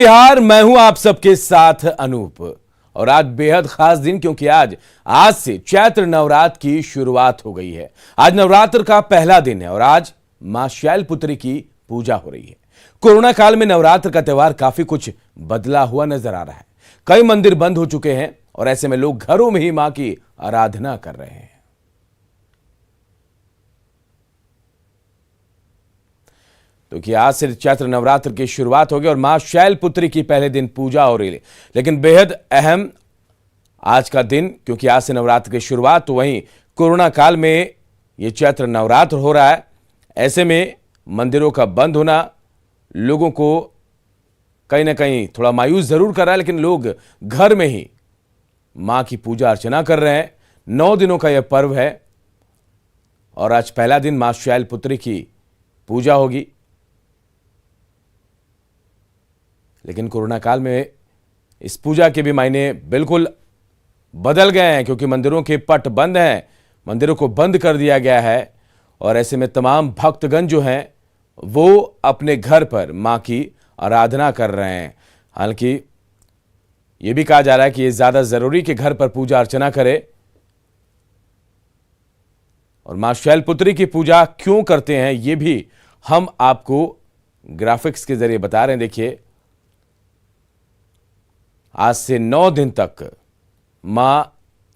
बिहार मैं हूं आप सबके साथ अनूप। और आज बेहद खास दिन, क्योंकि आज से चैत्र नवरात्र की शुरुआत हो गई है। आज नवरात्र का पहला दिन है और आज मां शैलपुत्री की पूजा हो रही है। कोरोना काल में नवरात्र का त्यौहार काफी कुछ बदला हुआ नजर आ रहा है। कई मंदिर बंद हो चुके हैं और ऐसे में लोग घरों में ही मां की आराधना कर रहे हैं। तो कि आज से चैत्र नवरात्र की शुरुआत होगी और मां शैलपुत्री की पहले दिन पूजा हो रही है। लेकिन बेहद अहम आज का दिन, क्योंकि आज से नवरात्र की शुरुआत, तो वहीं कोरोना काल में ये चैत्र नवरात्र हो रहा है। ऐसे में मंदिरों का बंद होना लोगों को कहीं ना कहीं थोड़ा मायूस जरूर कर रहा है, लेकिन लोग घर में ही मां की पूजा अर्चना कर रहे हैं। 9 दिनों का यह पर्व है और आज पहला दिन मां शैलपुत्री की पूजा होगी। लेकिन कोरोना काल में इस पूजा के भी मायने बिल्कुल बदल गए हैं, क्योंकि मंदिरों के पट बंद हैं, मंदिरों को बंद कर दिया गया है। और ऐसे में तमाम भक्तगण जो हैं वो अपने घर पर मां की आराधना कर रहे हैं। हालांकि ये भी कहा जा रहा है कि ये ज्यादा जरूरी कि घर पर पूजा अर्चना करे। और मां शैलपुत्री की पूजा क्यों करते हैं ये भी हम आपको ग्राफिक्स के जरिए बता रहे हैं। देखिए, आज से 9 दिन तक मां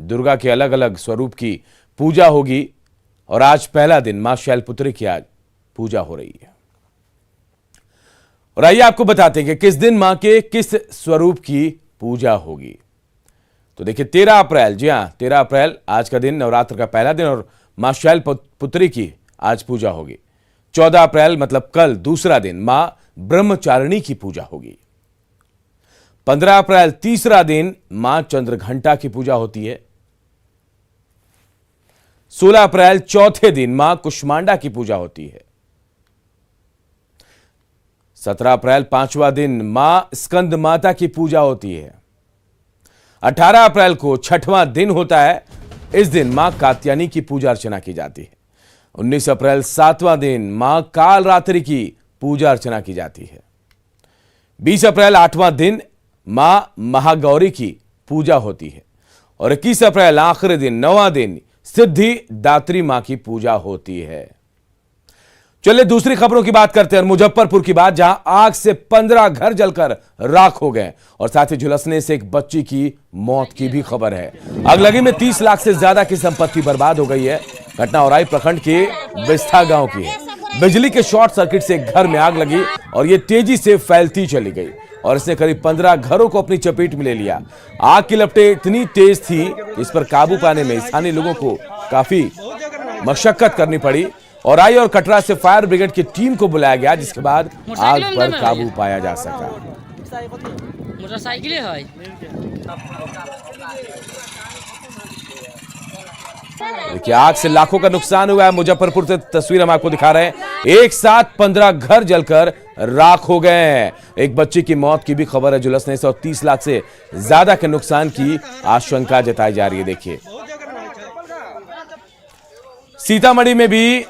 दुर्गा के अलग अलग स्वरूप की पूजा होगी और आज पहला दिन मां शैलपुत्री की आज पूजा हो रही है। और आइए आपको बताते हैं कि किस दिन मां के किस स्वरूप की पूजा होगी। तो देखिए, 13 अप्रैल, जी हां 13 अप्रैल आज का दिन, नवरात्र का पहला दिन, और मां शैलपुत्री की आज पूजा होगी। 14 अप्रैल मतलब कल दूसरा दिन, मां ब्रह्मचारिणी की पूजा होगी। 15 अप्रैल तीसरा दिन मां चंद्रघंटा की पूजा होती है। 16 अप्रैल चौथे दिन मां कुष्मांडा की पूजा होती है। 17 अप्रैल पांचवा दिन मां स्कंद माता की पूजा होती है। 18 अप्रैल को छठवां दिन होता है, इस दिन मां कात्यायनी की पूजा अर्चना की जाती है। 19 अप्रैल सातवां दिन मां कालरात्रि की पूजा अर्चना की जाती है। 20 अप्रैल आठवां दिन मां महागौरी की पूजा होती है। और 21 अप्रैल आखिरी दिन, 9वां दिन, सिद्धि दात्री मां की पूजा होती है। चलिए दूसरी खबरों की बात करते हैं। मुजफ्फरपुर की बात, जहां आग से 15 घर जलकर राख हो गए और साथ ही झुलसने से एक बच्ची की मौत की भी खबर है। अगलगी में 30 लाख से ज्यादा की संपत्ति बर्बाद हो गई है। घटना औराई प्रखंड के बिस्था गांव की है। बिजली के शॉर्ट सर्किट से एक घर में आग लगी और यह तेजी से फैलती चली गई और इसने करीब 15 घरों को अपनी चपेट में ले लिया। आग की लपटें इतनी तेज थी कि इस पर काबू पाने में स्थानीय लोगों को काफी मशक्कत करनी पड़ी। और आई और कटरा से फायर ब्रिगेड की टीम को बुलाया गया, जिसके बाद आग पर काबू पाया जा सका। देखिए, आग से लाखों का नुकसान हुआ है। मुजफ्फरपुर से तस्वीर हम आपको दिखा रहे हैं। एक साथ 15 घर जलकर राख हो गए हैं। एक बच्चे की मौत की भी खबर है झुलसने से, और 30 लाख से ज्यादा के नुकसान की आशंका जताई जा रही है। देखिए, सीतामढ़ी में भी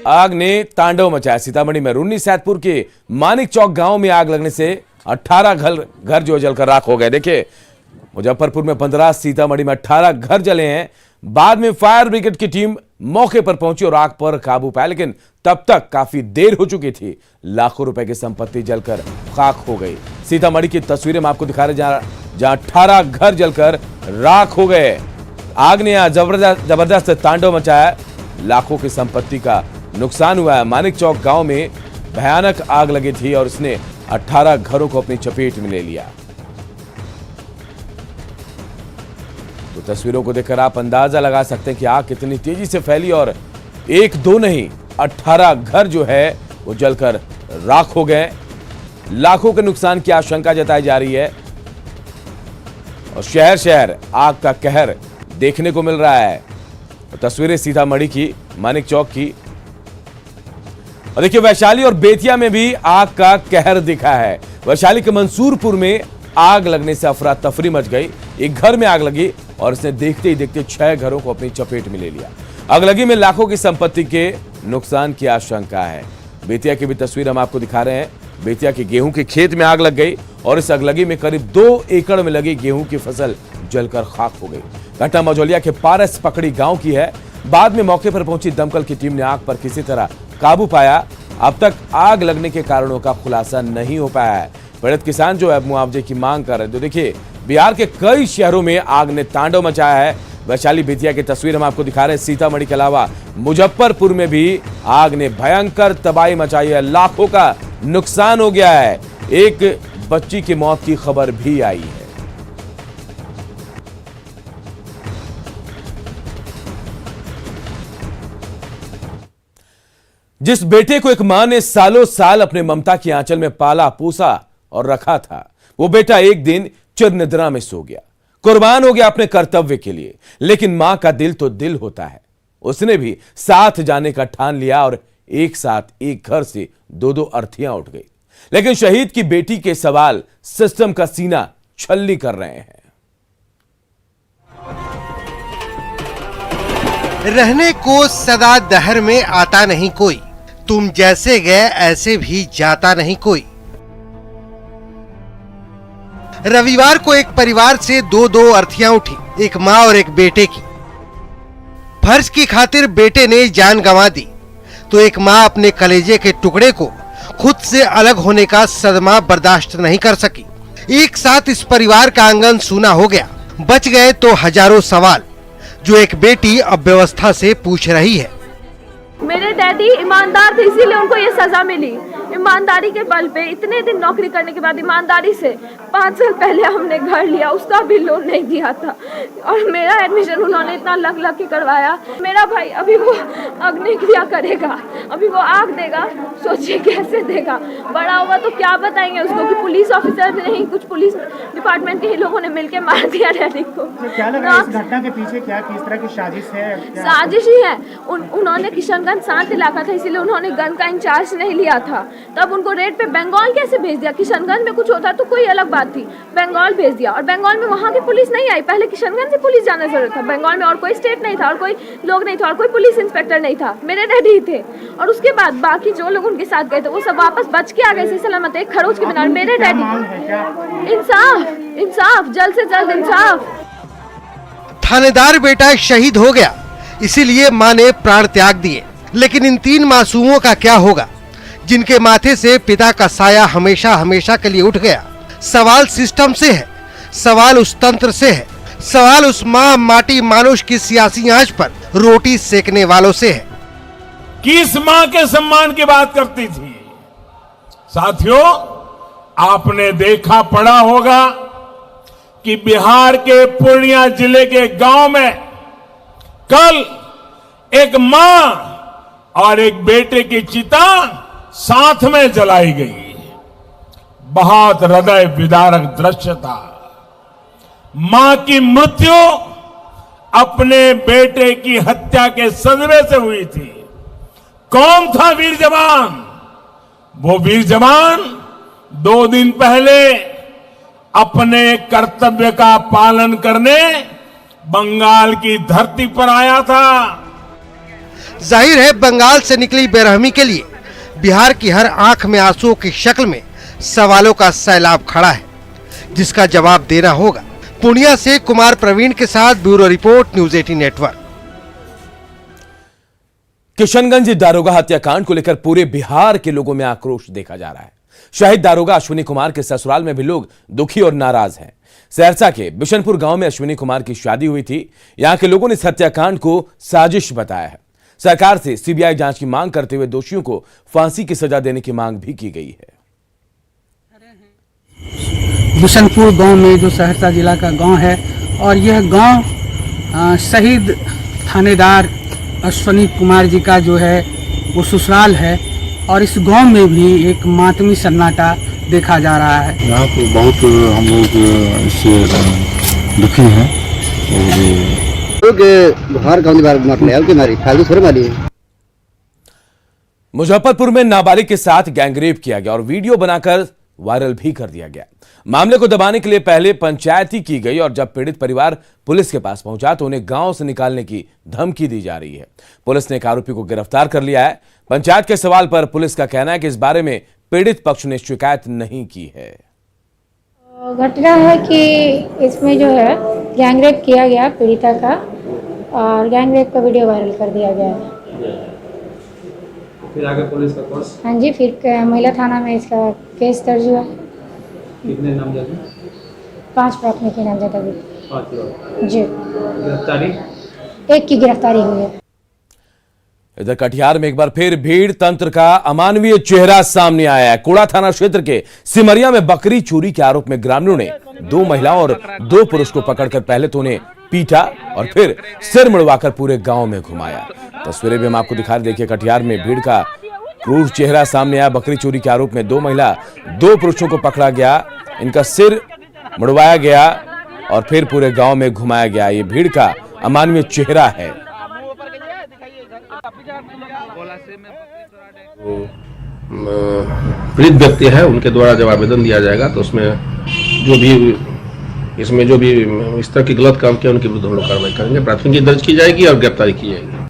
आग ने तांडव मचाया। सीतामढ़ी में रून्नी सैदपुर के मानिक चौक गांव में आग लगने से 18 घर जो जलकर राख हो गए। देखिए, मुजफ्फरपुर में 15, सीतामढ़ी में 18 घर जले हैं। बाद में फायर ब्रिगेड की टीम मौके पर पहुंची और आग पर काबू पाया, लेकिन तब तक काफी देर हो चुकी थी। लाखों रुपए की संपत्ति जलकर खाक हो गई। सीतामढ़ी की तस्वीरें हम आपको दिखा रहे हैं, जहां 18 घर जलकर राख हो गए। आग ने यहां जबरदस्त तांडव मचाया। लाखों की संपत्ति का नुकसान हुआ है। मानिक चौक गांव में भयानक आग लगी थी और इसने 18 घरों को अपनी चपेट में ले लिया। तो तस्वीरों को देखकर आप अंदाजा लगा सकते हैं कि आग कितनी तेजी से फैली और एक दो नहीं 18 घर जो है वो जलकर राख हो गए। लाखों के नुकसान की आशंका जताई जा रही है और शहर शहर आग का कहर देखने को मिल रहा है। तस्वीरें सीतामढ़ी की, मानिक चौक की, और देखिए वैशाली और बेतिया में भी आग का कहर दिखा है। वैशाली के मंसूरपुर में आग लगने से अफरा तफरी मच गई। एक घर में आग लगी और इसने देखते ही देखते 6 घरों को अपनी चपेट में ले लिया। अगलगी में लाखों की संपत्ति के नुकसान की आशंका है। बेतिया की भी तस्वीर हम आपको दिखा रहे हैं। बेतिया के गेहूं के खेत में आग लग गई और इस अगलगी में करीब 2 एकड़ में लगी गेहूं की फसल जलकर खाक हो गई। घटना मझौलिया के पारस पकड़ी गांव की है। बाद में मौके पर पहुंची दमकल की टीम ने आग पर किसी तरह काबू पाया। अब तक आग लगने के कारणों का खुलासा नहीं हो पाया है। पीड़ित किसान जो है मुआवजे की मांग कर रहे हैं। तो देखिए, बिहार के कई शहरों में आग ने तांडव मचाया है। वैशाली बेतिया की तस्वीर हम आपको दिखा रहे हैं। सीतामढ़ी के अलावा मुजफ्फरपुर में भी आग ने भयंकर तबाही मचाई है। लाखों का नुकसान हो गया है। एक बच्ची की मौत की खबर भी आई है। जिस बेटे को एक मां ने सालों साल अपने ममता की आंचल में पाला पोसा और रखा था, वो बेटा एक दिन चिरनिद्रा में सो गया, कुर्बान हो गया अपने कर्तव्य के लिए। लेकिन मां का दिल तो दिल होता है। उसने भी साथ जाने का ठान लिया और एक साथ एक घर से 2-2 अर्थियां उठ गई। लेकिन शहीद की बेटी के सवाल सिस्टम का सीना छल्ली कर रहे हैं। रहने को सदा दहर में आता नहीं कोई, तुम जैसे गए ऐसे भी जाता नहीं कोई। रविवार को एक परिवार से 2-2 अर्थियां उठी, एक मां और एक बेटे की। फर्ज की खातिर बेटे ने जान गंवा दी तो एक मां अपने कलेजे के टुकड़े को खुद से अलग होने का सदमा बर्दाश्त नहीं कर सकी। एक साथ इस परिवार का आंगन सूना हो गया। बच गए तो हजारों सवाल जो एक बेटी अब व्यवस्था से पूछ रही है। मेरे डैडी ईमानदार थे, इसीलिए उनको ये सजा मिली। ईमानदारी के बल पे इतने दिन नौकरी करने के बाद ईमानदारी से 5 साल पहले हमने घर लिया, उसका भी लोन नहीं दिया था और मेरा एडमिशन उन्होंने इतना लग के करवाया। मेरा भाई अभी वो अग्नि क्रिया करेगा, अभी वो आग देगा, सोचिए कैसे देगा। बड़ा होगा तो क्या बताएंगे उसको कि पुलिस ऑफिसर भी नहीं, कुछ पुलिस डिपार्टमेंट के ही लोगों ने मिलकर मार दिया डैडी को। तो क्या लग रहा है इस घटना के पीछे क्या किस तरह की साजिश है? साजिश ही है। उन्होंने किशनगंज शांत इलाका था, इसीलिए उन्होंने गन का इंचार्ज नहीं लिया था। तब उनको रेड पे बंगाल कैसे भेज दिया? किशनगंज में कुछ होता तो कोई अलग बात थी, बंगाल भेज दिया। और बंगाल में वहाँ की पुलिस नहीं आई। पहले किशनगंज से पुलिस जाना जरूरत था। बंगाल में और कोई स्टेट नहीं था और कोई लोग नहीं था और कोई पुलिस इंस्पेक्टर नहीं था। मेरे डैडी ही थे। और उसके बाद बाकी जो लोग उनके साथ गए थे वो सब वापस बच के आ गए सलामत एक खरोच के बिना। मेरे डैडी, इंसाफ, इंसाफ, जल्द से जल्द इंसाफ। थानेदार बेटा शहीद हो गया, इसीलिए मां ने प्राण त्याग दिए। लेकिन इन 3 मासूमों का क्या होगा जिनके माथे से पिता का साया हमेशा हमेशा के लिए उठ गया? सवाल सिस्टम से है, सवाल उस तंत्र से है, सवाल उस मां माटी मानुष की सियासी आंच पर रोटी सेकने वालों से है। किस मां के सम्मान की बात करती थी? साथियों, आपने देखा पढ़ा होगा कि बिहार के पूर्णिया जिले के गांव में कल एक मां और एक बेटे की चिता साथ में जलाई गई। बहुत हृदय विदारक दृश्य था। मां की मृत्यु अपने बेटे की हत्या के सदमे से हुई थी। कौन था वीर जवान? वो वीर जवान 2 दिन पहले अपने कर्तव्य का पालन करने बंगाल की धरती पर आया था। जाहिर है बंगाल से निकली बेरहमी के लिए बिहार की हर आंख में आंसुओं की शक्ल में सवालों का सैलाब खड़ा है, जिसका जवाब देना होगा। पूर्णिया से कुमार प्रवीण के साथ bureau report, news 18 network. Kishanganj दारोगा हत्याकांड को लेकर पूरे बिहार के लोगों में आक्रोश देखा जा रहा है। शहीद दारोगा अश्विनी कुमार के ससुराल में भी लोग दुखी और नाराज हैं। सहरसा के बिशनपुर गांव में अश्विनी कुमार की शादी हुई थी। यहां के लोगों ने इस हत्याकांड को साजिश बताया है। सरकार से सीबीआई जांच की मांग करते हुए दोषियों को फांसी की सजा देने की मांग भी की गई है। बिशनपुर गांव में जो सहरसा जिला का गांव है और यह गांव शहीद थानेदार अश्विनी कुमार जी का जो है वो ससुराल है और इस गांव में भी एक मातमी सन्नाटा देखा जा रहा है। यहाँ तो बहुत हम लोग इससे दुखी हैं मुजफ्फरपुर में नाबालिग के साथ गैंगरेप किया गया और वीडियो बनाकर वायरल भी कर दिया गया। मामले को दबाने के लिए पहले पंचायती की गई और जब पीड़ित परिवार पुलिस के पास पहुंचा तो उन्हें गांव से निकालने की धमकी दी जा रही है। पुलिस ने एक आरोपी को गिरफ्तार कर लिया है। पंचायत के सवाल पर पुलिस का कहना है कि इस बारे में पीड़ित पक्ष ने शिकायत नहीं की है। घटना है कि इसमें जो है गैंगरेप किया गया पीड़िता का और गैंगरेप का वीडियो वायरल कर दिया गया है। फिर आगे पुलिस का कोर्स? हाँ जी, फिर महिला थाना में इसका केस दर्ज हुआ। कितने नामजद? 5 प्राथमिकी नामजद अभी। 5 लोग जी। गिरफ्तारी? 1 की गिरफ्तारी हुई है। इधर कटिहार में एक बार फिर भीड़ तंत्र का अमानवीय चेहरा सामने आया है। कोड़ा थाना क्षेत्र के सिमरिया में बकरी चोरी के आरोप में ग्रामीणों ने 2 महिलाओं और 2 पुरुष को पकड़कर पहले तो उन्हें पीटा और फिर सिर मुड़वाकर पूरे गांव में घुमाया। तस्वीरें भी हम आपको दिखा रहे। देखिए, कटिहार में भीड़ का क्रूर चेहरा सामने आया। बकरी चोरी के आरोप में 2 महिला 2 पुरुषों को पकड़ा गया, इनका सिर मुड़वाया गया और फिर पूरे गांव में घुमाया गया। ये भीड़ का अमानवीय चेहरा है। पीड़ित व्यक्ति है, उनके द्वारा जब आवेदन दिया जाएगा तो उसमें जो भी इस तरह की गलत काम किया उनके विरुद्ध हम लोग कार्रवाई करेंगे। प्राथमिकी दर्ज की जाएगी और गिरफ्तारी की जाएगी।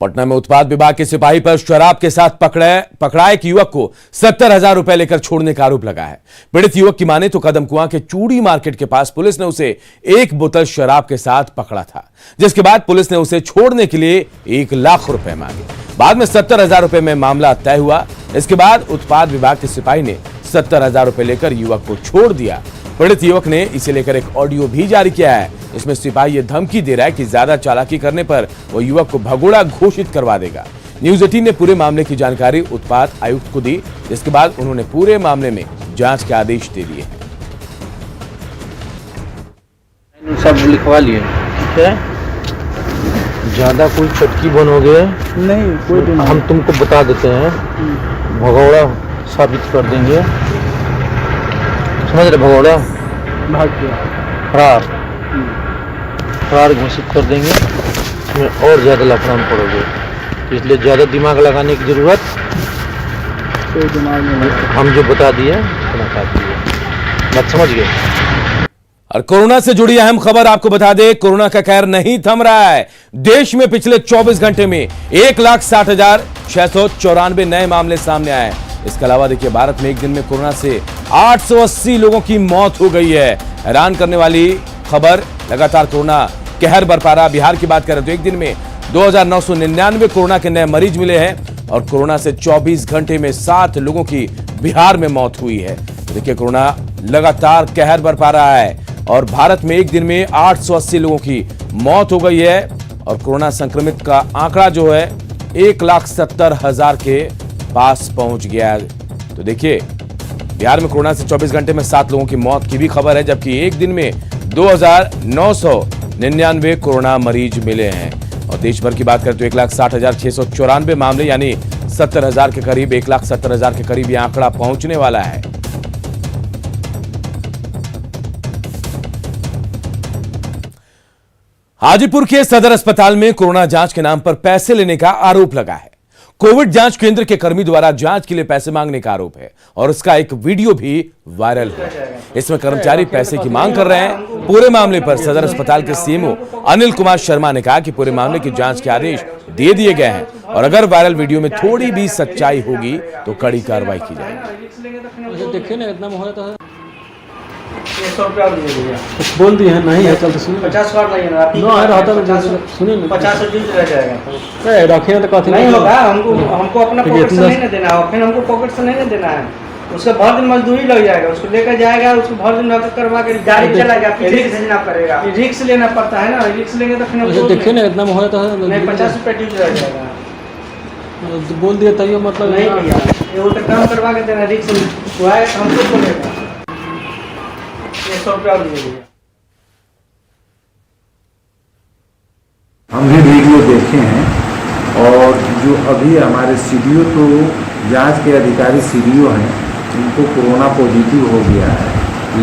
पटना में उत्पाद विभाग के सिपाही पर शराब के साथ पकड़ा एक युवक को 70,000 रुपए लेकर छोड़ने का आरोप लगा है। पीड़ित युवक की माने तो कदमकुआं के चूड़ी मार्केट के पास पुलिस ने उसे 1 बोतल शराब के साथ पकड़ा था, जिसके बाद पुलिस ने उसे छोड़ने के लिए 1 लाख रुपए मांगे। बाद में 70,000 रुपए में मामला तय हुआ। इसके बाद उत्पाद विभाग के सिपाही ने 70,000 रुपए लेकर युवक को छोड़ दिया। पीड़ित युवक ने इसे लेकर एक ऑडियो भी जारी किया है। इसमें सिपाही ये धमकी दे रहा है कि ज्यादा चालाकी करने पर वो युवक को भगोड़ा घोषित करवा देगा। न्यूज 18 ने पूरे मामले की जानकारी उत्पाद आयुक्त को दी, जिसके बाद उन्होंने पूरे मामले में जांच के आदेश दे दिए। सब लिखवा लिए, ठीक है? ज्यादा कोई चटकी बनोगे नहीं, कोई भी हम तुमको बता देते हैं, भगौड़ा साबित कर देंगे। समझ रहे? भगौड़ा भाग गया, फरार घोषित कर देंगे। इसमें और ज्यादा लफड़ा में पड़ोगे, इसलिए ज्यादा दिमाग लगाने की जरूरत कोई दिमाग में नहीं। हम जो बता दिए उतना काफी है। बात समझ गए? और कोरोना से जुड़ी अहम खबर आपको बता दें, कोरोना का कहर नहीं थम रहा है। देश में पिछले 24 घंटे में 1,60,694 नए मामले सामने आए हैं। इसके अलावा देखिए, भारत में एक दिन में कोरोना से 880 लोगों की मौत हो गई है। हैरान करने वाली खबर, लगातार कोरोना कहर बरपा रहा। बिहार की बात करें तो एक दिन में 2,999 कोरोना के नए मरीज मिले हैं और कोरोना से 24 घंटे में 7 लोगों की बिहार में मौत हुई है। देखिए, कोरोना लगातार कहर बरपा रहा है और भारत में एक दिन में 880 लोगों की मौत हो गई है और कोरोना संक्रमित का आंकड़ा जो है 1,70,000 के पास पहुंच गया है। तो देखिए, बिहार में कोरोना से 24 घंटे में 7 लोगों की मौत की भी खबर है, जबकि एक दिन में 2,999 कोरोना मरीज मिले हैं। और देश भर की बात करें तो 1,60,694 मामले, यानी 70,000 के करीब, 1,70,000 के करीब यह आंकड़ा पहुंचने वाला है। हाजीपुर के सदर अस्पताल में कोरोना जांच के नाम पर पैसे लेने का आरोप लगा है। कोविड जांच केंद्र के कर्मी द्वारा जांच के लिए पैसे मांगने का आरोप है और उसका एक वीडियो भी वायरल हुआ। इसमें कर्मचारी पैसे की मांग कर रहे हैं। पूरे मामले पर सदर अस्पताल के सीएमओ अनिल कुमार शर्मा ने कहा कि पूरे मामले की जांच के आदेश दे दिए गए हैं और अगर वायरल वीडियो में थोड़ी भी सच्चाई होगी तो कड़ी कार्रवाई की जाएगी। देखिए ना, इतना हो तो 100 रुपया बोल दिए हैं, नहीं है चल तो सुनिए। 50 बार नहीं है ना, सुनिए 50 रह जाएगा। रखे तो कथी नहीं होगा, हमको अपना पॉकेट से नहीं देना है, फिर हमको पॉकेट से नहीं देना है। उसका भर दिन मजदूरी लग जाएगा, उसको लेकर जाएगा, उसको भर दिन नौकर करवा के गाड़ी चलाएगा, फिर रिक्स भेजना पड़ेगा। रिक्स लेना पड़ता है ना, रिक्स लेंगे तो फिर देखिए ना, इतना हो तो नहीं 50 रुपया ड्यूज रह जाएगा। बोल दिया तैयो मतलब नहीं भैया, ये उल्टा काम करवा के देना, रिक्स हमको बोलेगा 100 रुपया। हम भी वीडियो देखे हैं और जो अभी हमारे सीडीओ तो जांच के अधिकारी सीडीओ हैं, उनको कोरोना पॉजिटिव हो गया है,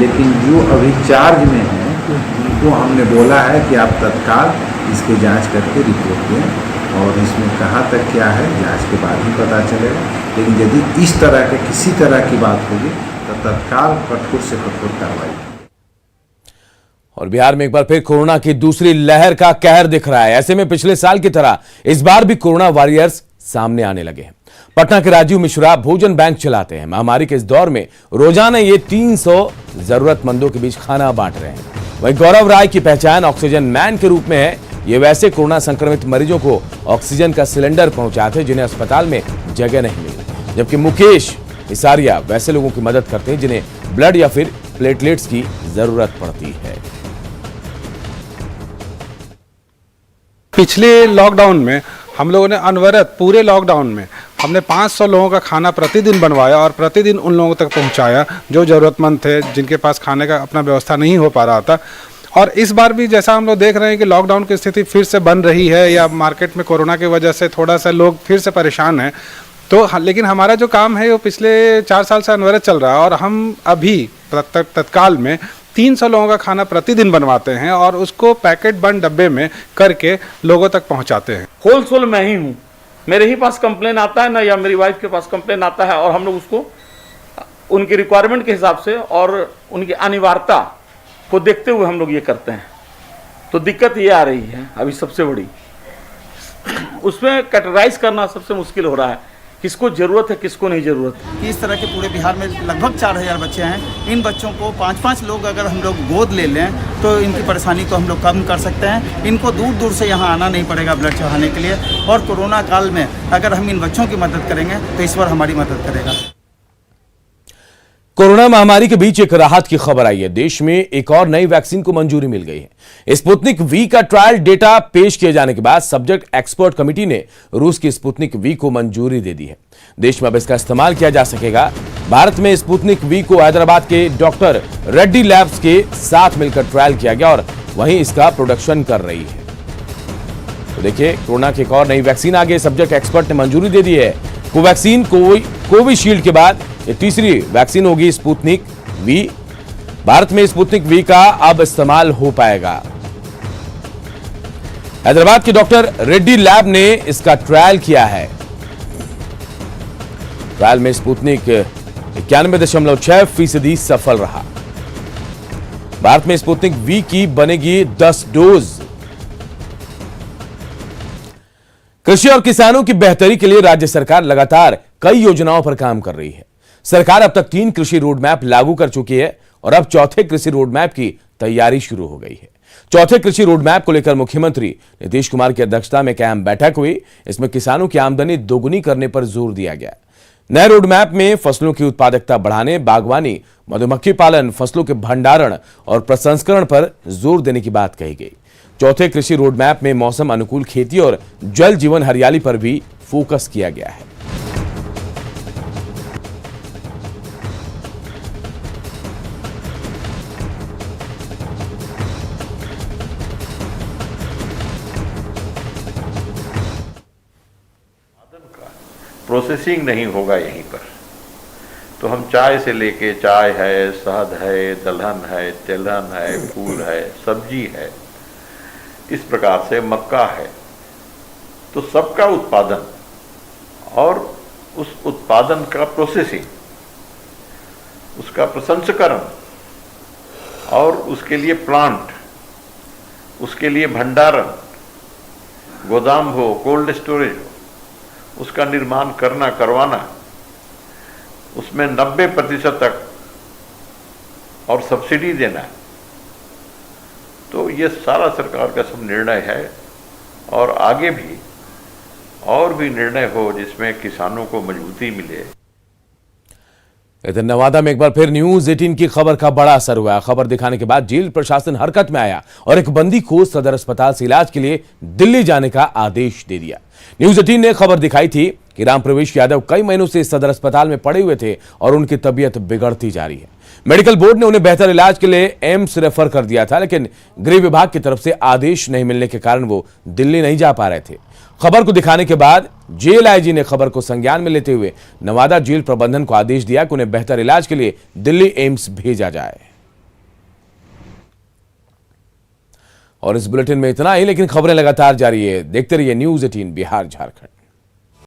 लेकिन जो अभी चार्ज में हैं उनको हमने बोला है कि आप तत्काल इसके जांच करके रिपोर्ट दें और इसमें कहाँ तक क्या है जांच के बाद ही पता चलेगा। लेकिन यदि इस तरह के किसी तरह की बात होगी तो तत्काल कठोर से कठोर कार्रवाई। और बिहार में एक बार फिर कोरोना की दूसरी लहर का कहर दिख रहा है। ऐसे में पिछले साल की तरह इस बार भी कोरोना वॉरियर्स सामने आने लगे हैं। पटना के राजीव मिश्रा भोजन बैंक चलाते हैं। महामारी के इस दौर में रोजाना ये 300 जरूरतमंदों के बीच खाना बांट रहे हैं। वहीं गौरव राय की पहचान ऑक्सीजन मैन के रूप में है। ये वैसे कोरोना संक्रमित मरीजों को ऑक्सीजन का सिलेंडर पहुंचाते जिन्हें अस्पताल में जगह नहीं मिली, जबकि मुकेश इसारिया वैसे लोगों की मदद करते हैं जिन्हें ब्लड या फिर प्लेटलेट्स की जरूरत पड़ती है। पिछले लॉकडाउन में हम लोगों ने अनवरत पूरे लॉकडाउन में हमने 500 लोगों का खाना प्रतिदिन बनवाया और प्रतिदिन उन लोगों तक पहुंचाया जो ज़रूरतमंद थे, जिनके पास खाने का अपना व्यवस्था नहीं हो पा रहा था। और इस बार भी जैसा हम लोग देख रहे हैं कि लॉकडाउन की स्थिति फिर से बन रही है या मार्केट में कोरोना की वजह से थोड़ा सा लोग फिर से परेशान हैं, तो लेकिन हमारा जो काम है वो पिछले 4 साल से अनवरत चल रहा है और हम अभी तत्काल में 300 लोगों का खाना प्रतिदिन बनवाते हैं और उसको पैकेट बंद डब्बे में करके लोगों तक पहुंचाते हैं। होलसेल मैं ही हूँ, मेरे ही पास कंप्लेन आता है ना या मेरी वाइफ के पास कंप्लेन आता है और हम लोग उसको उनकी रिक्वायरमेंट के हिसाब से और उनकी अनिवार्यता को देखते हुए हम लोग ये करते हैं। तो दिक्कत ये आ रही है अभी सबसे बड़ी, उसमें कैटेगराइज करना सबसे मुश्किल हो रहा है, किसको ज़रूरत है किसको नहीं ज़रूरत है। इस तरह के पूरे बिहार में लगभग 4000 बच्चे हैं। इन बच्चों को 5-5 लोग अगर हम लोग गोद ले लें तो इनकी परेशानी को हम लोग कम कर सकते हैं। इनको दूर दूर से यहाँ आना नहीं पड़ेगा ब्लड चढ़ाने के लिए, और कोरोना काल में अगर हम इन बच्चों की मदद करेंगे तो ईश्वर हमारी मदद करेगा। कोरोना महामारी के बीच एक राहत की खबर आई है। देश में एक और नई वैक्सीन को मंजूरी मिल गई है। स्पुतनिक वी का ट्रायल डेटा पेश किए जाने के बाद सब्जेक्ट एक्सपर्ट कमेटी ने रूस की स्पुतनिक वी को मंजूरी दे दी है। देश में अब इसका इस्तेमाल किया जा सकेगा। भारत में स्पुतनिक वी को हैदराबाद के डॉक्टर रेड्डी लैब्स के साथ मिलकर ट्रायल किया गया और वहीं इसका प्रोडक्शन कर रही है। तो देखिए, कोरोना की एक और नई वैक्सीन आ गई। सब्जेक्ट एक्सपर्ट ने मंजूरी दे दी है। कोवैक्सीन कोविशील्ड के बाद ये तीसरी वैक्सीन होगी स्पुतनिक वी। भारत में स्पुतनिक वी का अब इस्तेमाल हो पाएगा। हैदराबाद के डॉक्टर रेड्डी लैब ने इसका ट्रायल किया है। ट्रायल में स्पुतनिक 91.6% सफल रहा। भारत में स्पुतनिक वी की बनेगी 10 डोज। कृषि और किसानों की बेहतरी के लिए राज्य सरकार लगातार कई योजनाओं पर काम कर रही है। सरकार अब तक 3 कृषि रोड मैप लागू कर चुकी है और अब चौथे कृषि रोड मैप की तैयारी शुरू हो गई है। चौथे कृषि रोड मैप को लेकर मुख्यमंत्री नीतीश कुमार की अध्यक्षता में अहम बैठक हुई। इसमें किसानों की आमदनी दोगुनी करने पर जोर दिया गया। नए रोड मैप में फसलों की उत्पादकता बढ़ाने, बागवानी, मधुमक्खी पालन, फसलों के भंडारण और प्रसंस्करण पर जोर देने की बात कही गई। चौथे कृषि रोड मैप में मौसम अनुकूल खेती और जल जीवन हरियाली पर भी फोकस किया गया है। प्रोसेसिंग नहीं होगा यहीं पर, तो हम चाय से लेके चाय है, शहद है, दलहन है, तिलहन है, फूल है, सब्जी है, इस प्रकार से मक्का है, तो सबका उत्पादन और उस उत्पादन का प्रोसेसिंग, उसका प्रसंस्करण और उसके लिए प्लांट, उसके लिए भंडारण, गोदाम हो, कोल्ड स्टोरेज हो, उसका निर्माण करवाना, उसमें 90% तक और सब्सिडी देना है। तो ये सारा सरकार का सब निर्णय है और आगे भी और भी निर्णय हो जिसमें किसानों को मजबूती मिले। इधर नवादा में एक बार फिर न्यूज 18 की खबर का बड़ा असर हुआ। खबर दिखाने के बाद जेल प्रशासन हरकत में आया और एक बंदी को सदर अस्पताल से इलाज के लिए दिल्ली जाने का आदेश दे दिया। न्यूज 18 ने खबर दिखाई थी कि राम प्रवेश यादव कई महीनों से सदर अस्पताल में पड़े हुए थे और उनकी तबीयत बिगड़ती जा रही है। मेडिकल बोर्ड ने उन्हें बेहतर इलाज के लिए एम्स रेफर कर दिया था, लेकिन गृह विभाग की तरफ से आदेश नहीं मिलने के कारण वो दिल्ली नहीं जा पा रहे थे। खबर को दिखाने के बाद जेल आईजी ने खबर को संज्ञान में लेते हुए नवादा जेल प्रबंधन को आदेश दिया कि उन्हें बेहतर इलाज के लिए दिल्ली एम्स भेजा जाए। और इस बुलेटिन में इतना ही, लेकिन खबरें लगातार जारी है। देखते रहिए न्यूज 18 बिहार झारखंड।